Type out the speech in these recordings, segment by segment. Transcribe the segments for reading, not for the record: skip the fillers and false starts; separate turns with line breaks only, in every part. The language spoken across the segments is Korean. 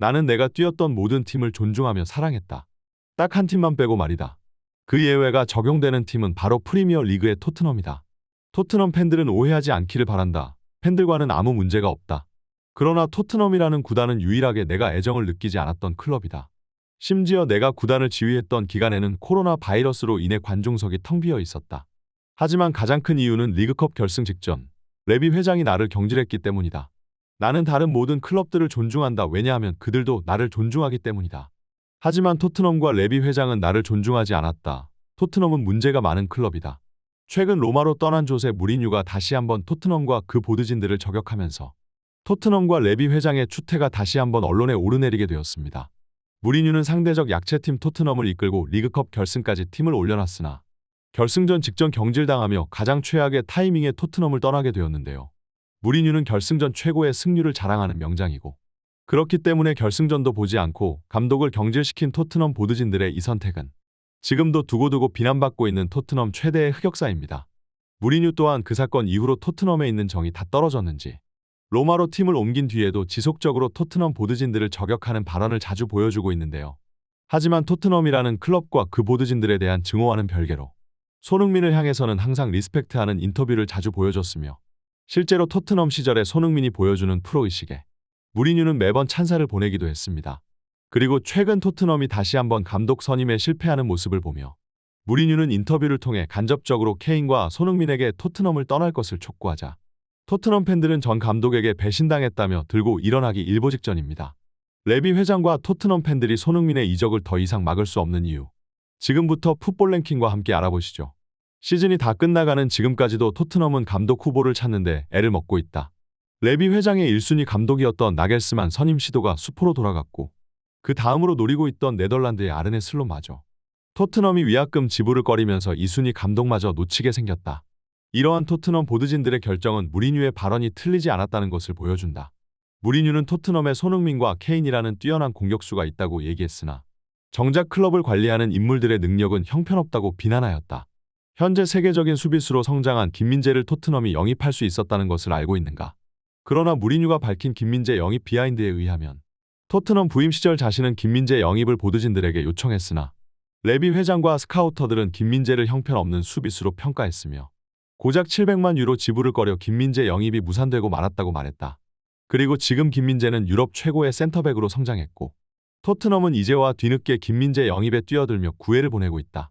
나는 내가 뛰었던 모든 팀을 존중하며 사랑했다. 딱 한 팀만 빼고 말이다. 그 예외가 적용되는 팀은 바로 프리미어 리그의 토트넘이다. 토트넘 팬들은 오해하지 않기를 바란다. 팬들과는 아무 문제가 없다. 그러나 토트넘이라는 구단은 유일하게 내가 애정을 느끼지 않았던 클럽이다. 심지어 내가 구단을 지휘했던 기간에는 코로나 바이러스로 인해 관중석이 텅 비어 있었다. 하지만 가장 큰 이유는 리그컵 결승 직전 레비 회장이 나를 경질했기 때문이다. 나는 다른 모든 클럽들을 존중한다. 왜냐하면 그들도 나를 존중하기 때문이다. 하지만 토트넘과 레비 회장은 나를 존중하지 않았다. 토트넘은 문제가 많은 클럽이다. 최근 로마로 떠난 조세 무리뉴가 다시 한번 토트넘과 그 보드진들을 저격하면서 토트넘과 레비 회장의 추태가 다시 한번 언론에 오르내리게 되었습니다. 무리뉴는 상대적 약체팀 토트넘을 이끌고 리그컵 결승까지 팀을 올려놨으나 결승전 직전 경질당하며 가장 최악의 타이밍에 토트넘을 떠나게 되었는데요. 무리뉴는 결승전 최고의 승률을 자랑하는 명장이고 그렇기 때문에 결승전도 보지 않고 감독을 경질시킨 토트넘 보드진들의 이 선택은 지금도 두고두고 비난받고 있는 토트넘 최대의 흑역사입니다. 무리뉴 또한 그 사건 이후로 토트넘에 있는 정이 다 떨어졌는지 로마로 팀을 옮긴 뒤에도 지속적으로 토트넘 보드진들을 저격하는 발언을 자주 보여주고 있는데요. 하지만 토트넘이라는 클럽과 그 보드진들에 대한 증오와는 별개로 손흥민을 향해서는 항상 리스펙트하는 인터뷰를 자주 보여줬으며 실제로 토트넘 시절에 손흥민이 보여주는 프로의식에 무리뉴는 매번 찬사를 보내기도 했습니다. 그리고 최근 토트넘이 다시 한번 감독 선임에 실패하는 모습을 보며 무리뉴는 인터뷰를 통해 간접적으로 케인과 손흥민에게 토트넘을 떠날 것을 촉구하자 토트넘 팬들은 전 감독에게 배신당했다며 들고 일어나기 일보 직전입니다. 레비 회장과 토트넘 팬들이 손흥민의 이적을 더 이상 막을 수 없는 이유. 지금부터 풋볼 랭킹과 함께 알아보시죠. 시즌이 다 끝나가는 지금까지도 토트넘은 감독 후보를 찾는데 애를 먹고 있다. 레비 회장의 1순위 감독이었던 나겔스만 선임 시도가 수포로 돌아갔고 그 다음으로 노리고 있던 네덜란드의 아르네 슬롯마저 토트넘이 위약금 지불을 꺼리면서 2순위 감독마저 놓치게 생겼다. 이러한 토트넘 보드진들의 결정은 무리뉴의 발언이 틀리지 않았다는 것을 보여준다. 무리뉴는 토트넘에 손흥민과 케인이라는 뛰어난 공격수가 있다고 얘기했으나 정작 클럽을 관리하는 인물들의 능력은 형편없다고 비난하였다. 현재 세계적인 수비수로 성장한 김민재를 토트넘이 영입할 수 있었다는 것을 알고 있는가? 그러나 무리뉴가 밝힌 김민재 영입 비하인드에 의하면 토트넘 부임 시절 자신은 김민재 영입을 보드진들에게 요청했으나 레비 회장과 스카우터들은 김민재를 형편없는 수비수로 평가했으며 고작 700만 유로 지불을 꺼려 김민재 영입이 무산되고 말았다고 말했다. 그리고 지금 김민재는 유럽 최고의 센터백으로 성장했고 토트넘은 이제와 뒤늦게 김민재 영입에 뛰어들며 구애를 보내고 있다.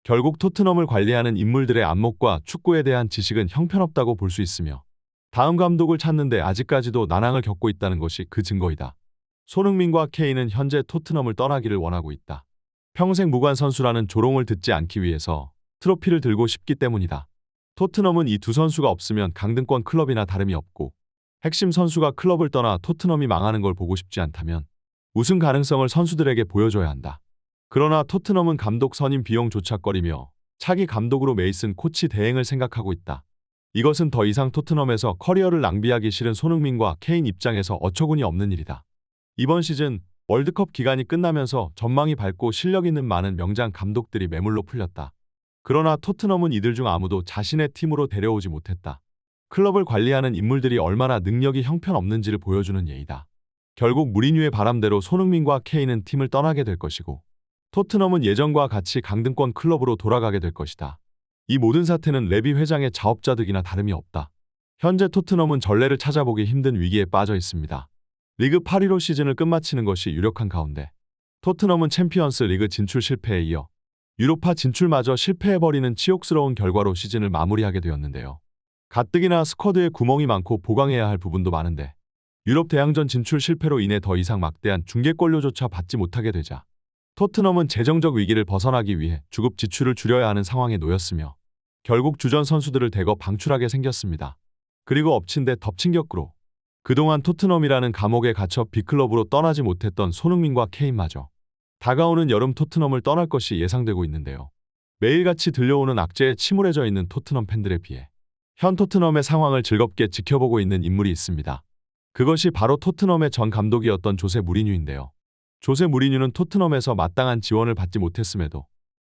결국 토트넘을 관리하는 인물들의 안목과 축구에 대한 지식은 형편없다고 볼 수 있으며 다음 감독을 찾는데 아직까지도 난항을 겪고 있다는 것이 그 증거이다. 손흥민과 케인은 현재 토트넘을 떠나기를 원하고 있다. 평생 무관 선수라는 조롱을 듣지 않기 위해서 트로피를 들고 싶기 때문이다. 토트넘은 이 두 선수가 없으면 강등권 클럽이나 다름이 없고 핵심 선수가 클럽을 떠나 토트넘이 망하는 걸 보고 싶지 않다면 우승 가능성을 선수들에게 보여줘야 한다. 그러나 토트넘은 감독 선임 비용조차 꺼리며 차기 감독으로 메이슨 코치 대행을 생각하고 있다. 이것은 더 이상 토트넘에서 커리어를 낭비하기 싫은 손흥민과 케인 입장에서 어처구니 없는 일이다. 이번 시즌 월드컵 기간이 끝나면서 전망이 밝고 실력 있는 많은 명장 감독들이 매물로 풀렸다. 그러나 토트넘은 이들 중 아무도 자신의 팀으로 데려오지 못했다. 클럽을 관리하는 인물들이 얼마나 능력이 형편없는지를 보여주는 예이다. 결국 무리뉴의 바람대로 손흥민과 케인은 팀을 떠나게 될 것이고 토트넘은 예전과 같이 강등권 클럽으로 돌아가게 될 것이다. 이 모든 사태는 레비 회장의 자업자득이나 다름이 없다. 현재 토트넘은 전례를 찾아보기 힘든 위기에 빠져 있습니다. 리그 8위로 시즌을 끝마치는 것이 유력한 가운데 토트넘은 챔피언스 리그 진출 실패에 이어 유로파 진출마저 실패해버리는 치욕스러운 결과로 시즌을 마무리하게 되었는데요. 가뜩이나 스쿼드에 구멍이 많고 보강해야 할 부분도 많은데 유럽 대항전 진출 실패로 인해 더 이상 막대한 중계권료조차 받지 못하게 되자 토트넘은 재정적 위기를 벗어나기 위해 주급 지출을 줄여야 하는 상황에 놓였으며 결국 주전 선수들을 대거 방출하게 생겼습니다. 그리고 엎친 데 덮친 격으로 그동안 토트넘이라는 감옥에 갇혀 빅클럽으로 떠나지 못했던 손흥민과 케인마저 다가오는 여름 토트넘을 떠날 것이 예상되고 있는데요. 매일같이 들려오는 악재에 침울해져 있는 토트넘 팬들에 비해 현 토트넘의 상황을 즐겁게 지켜보고 있는 인물이 있습니다. 그것이 바로 토트넘의 전 감독이었던 조세 무리뉴인데요. 조세 무리뉴는 토트넘에서 마땅한 지원을 받지 못했음에도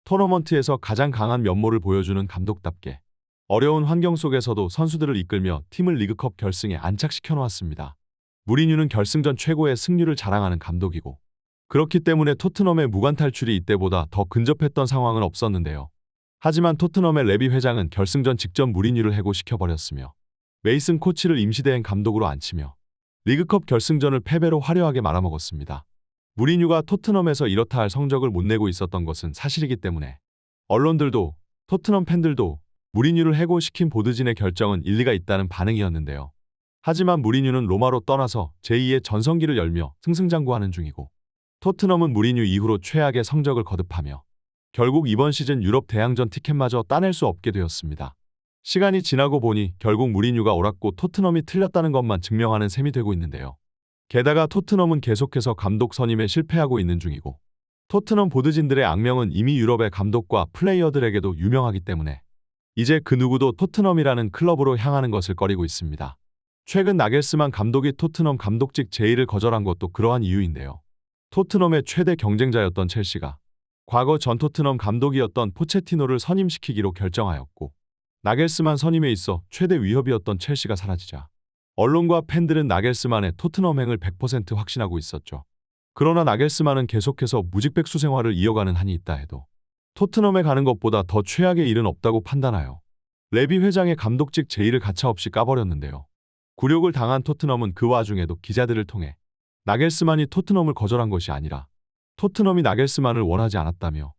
토너먼트에서 가장 강한 면모를 보여주는 감독답게 어려운 환경 속에서도 선수들을 이끌며 팀을 리그컵 결승에 안착시켜 놓았습니다. 무리뉴는 결승전 최고의 승률을 자랑하는 감독이고 그렇기 때문에 토트넘의 무관 탈출이 이때보다 더 근접했던 상황은 없었는데요. 하지만 토트넘의 레비 회장은 결승전 직전 무리뉴를 해고시켜버렸으며 메이슨 코치를 임시대행 감독으로 앉히며 리그컵 결승전을 패배로 화려하게 말아먹었습니다. 무리뉴가 토트넘에서 이렇다 할 성적을 못 내고 있었던 것은 사실이기 때문에 언론들도 토트넘 팬들도 무리뉴를 해고시킨 보드진의 결정은 일리가 있다는 반응이었는데요. 하지만 무리뉴는 로마로 떠나서 제2의 전성기를 열며 승승장구하는 중이고 토트넘은 무리뉴 이후로 최악의 성적을 거듭하며 결국 이번 시즌 유럽 대항전 티켓마저 따낼 수 없게 되었습니다. 시간이 지나고 보니 결국 무리뉴가 옳았고 토트넘이 틀렸다는 것만 증명하는 셈이 되고 있는데요. 게다가 토트넘은 계속해서 감독 선임에 실패하고 있는 중이고 토트넘 보드진들의 악명은 이미 유럽의 감독과 플레이어들에게도 유명하기 때문에 이제 그 누구도 토트넘이라는 클럽으로 향하는 것을 꺼리고 있습니다. 최근 나겔스만 감독이 토트넘 감독직 제의를 거절한 것도 그러한 이유인데요. 토트넘의 최대 경쟁자였던 첼시가 과거 전 토트넘 감독이었던 포체티노를 선임시키기로 결정하였고 나겔스만 선임에 있어 최대 위협이었던 첼시가 사라지자 언론과 팬들은 나겔스만의 토트넘행을 100% 확신하고 있었죠. 그러나 나겔스만은 계속해서 무직백수 생활을 이어가는 한이 있다 해도 토트넘에 가는 것보다 더 최악의 일은 없다고 판단하여 레비 회장의 감독직 제의를 가차없이 까버렸는데요. 굴욕을 당한 토트넘은 그 와중에도 기자들을 통해 나겔스만이 토트넘을 거절한 것이 아니라 토트넘이 나겔스만을 원하지 않았다며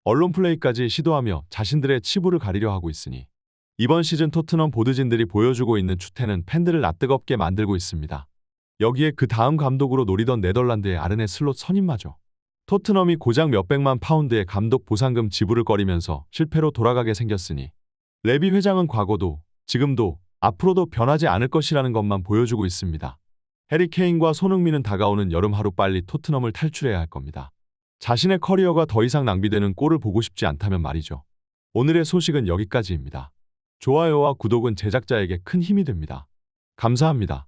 언론 플레이까지 시도하며 자신들의 치부를 가리려 하고 있으니 이번 시즌 토트넘 보드진들이 보여주고 있는 추태는 팬들을 낯뜨겁게 만들고 있습니다. 여기에 그 다음 감독으로 노리던 네덜란드의 아르네 슬롯 선임마저 토트넘이 고작 몇백만 파운드의 감독 보상금 지불을 꺼리면서 실패로 돌아가게 생겼으니 레비 회장은 과거도 지금도 앞으로도 변하지 않을 것이라는 것만 보여주고 있습니다. 해리 케인과 손흥민은 다가오는 여름 하루빨리 토트넘을 탈출해야 할 겁니다. 자신의 커리어가 더 이상 낭비되는 꼴을 보고 싶지 않다면 말이죠. 오늘의 소식은 여기까지입니다. 좋아요와 구독은 제작자에게 큰 힘이 됩니다. 감사합니다.